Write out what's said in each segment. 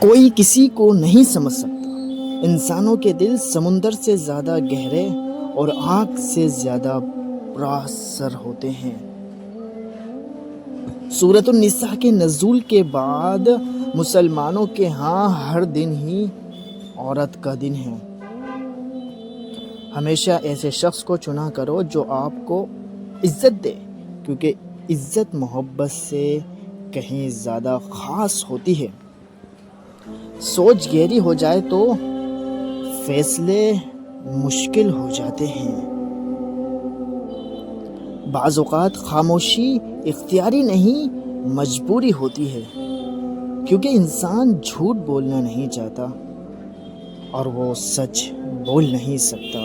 کوئی کسی کو نہیں سمجھ سکتا۔ انسانوں کے دل سمندر سے زیادہ گہرے اور آگ سے زیادہ پراسر ہوتے ہیں۔ سورۃ النساء کے نزول کے بعد مسلمانوں کے ہاں ہر دن ہی عورت کا دن ہے۔ ہمیشہ ایسے شخص کو چنا کرو جو آپ کو عزت دے، کیونکہ عزت محبت سے کہیں زیادہ خاص ہوتی ہے۔ سوچ گہری ہو جائے تو فیصلے مشکل ہو جاتے ہیں۔ بعض اوقات خاموشی اختیاری نہیں مجبوری ہوتی ہے، کیونکہ انسان جھوٹ بولنا نہیں چاہتا اور وہ سچ بول نہیں سکتا،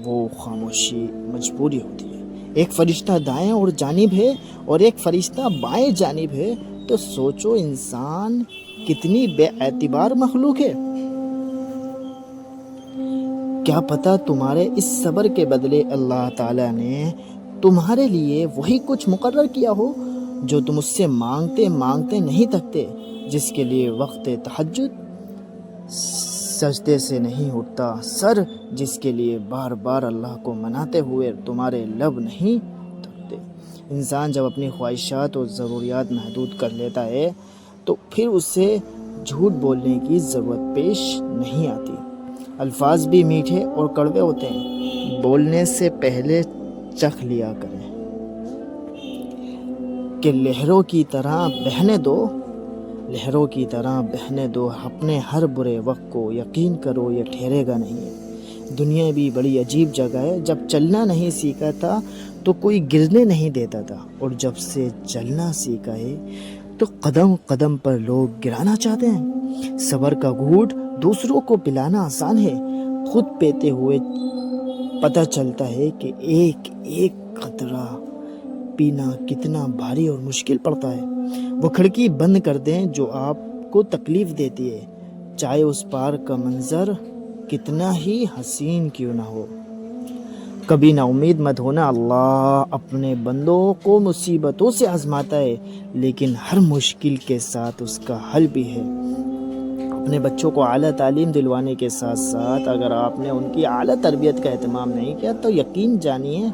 وہ خاموشی مجبوری ہوتی ہے۔ ایک فرشتہ دائیں اور جانب ہے اور ایک فرشتہ بائیں جانب ہے، تو سوچو انسان کتنی بے اعتبار مخلوق ہے۔ کیا پتہ تمہارے اس صبر کے بدلے اللہ تعالیٰ نے تمہارے لیے وہی کچھ مقرر کیا ہو جو تم اس سے مانگتے نہیں تھکتے، جس کے لیے وقت تہجد سجدے سے نہیں اٹھتا، سر جس کے لیے بار بار اللہ کو مناتے ہوئے تمہارے لب نہیں تھکتے۔ انسان جب اپنی خواہشات اور ضروریات محدود کر لیتا ہے تو پھر اسے جھوٹ بولنے کی ضرورت پیش نہیں آتی۔ الفاظ بھی میٹھے اور کڑوے ہوتے ہیں، بولنے سے پہلے چکھ لیا کریں کہ لہروں کی طرح بہنے دو اپنے ہر برے وقت کو، یقین کرو یہ ٹھہرے گا نہیں۔ دنیا بھی بڑی عجیب جگہ ہے، جب چلنا نہیں سیکھا تھا تو کوئی گرنے نہیں دیتا تھا، اور جب سے چلنا سیکھا ہے تو قدم قدم پر لوگ گرانا چاہتے ہیں۔ صبر کا گھونٹ دوسروں کو پلانا آسان ہے، خود پیتے ہوئے پتہ چلتا ہے کہ ایک ایک قطرہ پینا کتنا بھاری اور مشکل پڑتا ہے۔ وہ کھڑکی بند کر دیں جو آپ کو تکلیف دیتی ہے، چاہے اس پار کا منظر کتنا ہی حسین کیوں نہ ہو۔ کبھی نا امید مت ہونا، اللہ اپنے بندوں کو مصیبتوں سے آزماتا ہے، لیکن ہر مشکل کے ساتھ اس کا حل بھی ہے۔ اپنے بچوں کو اعلیٰ تعلیم دلوانے کے ساتھ ساتھ اگر آپ نے ان کی اعلیٰ تربیت کا اہتمام نہیں کیا تو یقین جانیے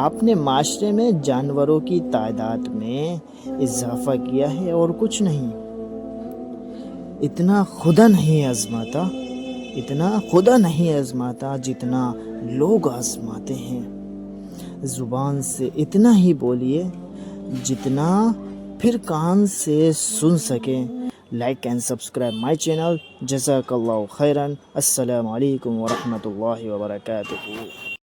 آپ نے معاشرے میں جانوروں کی تعداد میں اضافہ کیا ہے اور کچھ نہیں۔ اتنا خدا نہیں آزماتا جتنا لوگ آزماتے ہیں۔ زبان سے اتنا ہی بولیے جتنا پھر کان سے سن سکیں۔ Like and subscribe my channel. جزاک اللہ خیرن۔ السلام علیکم ورحمۃ اللہ وبرکاتہ۔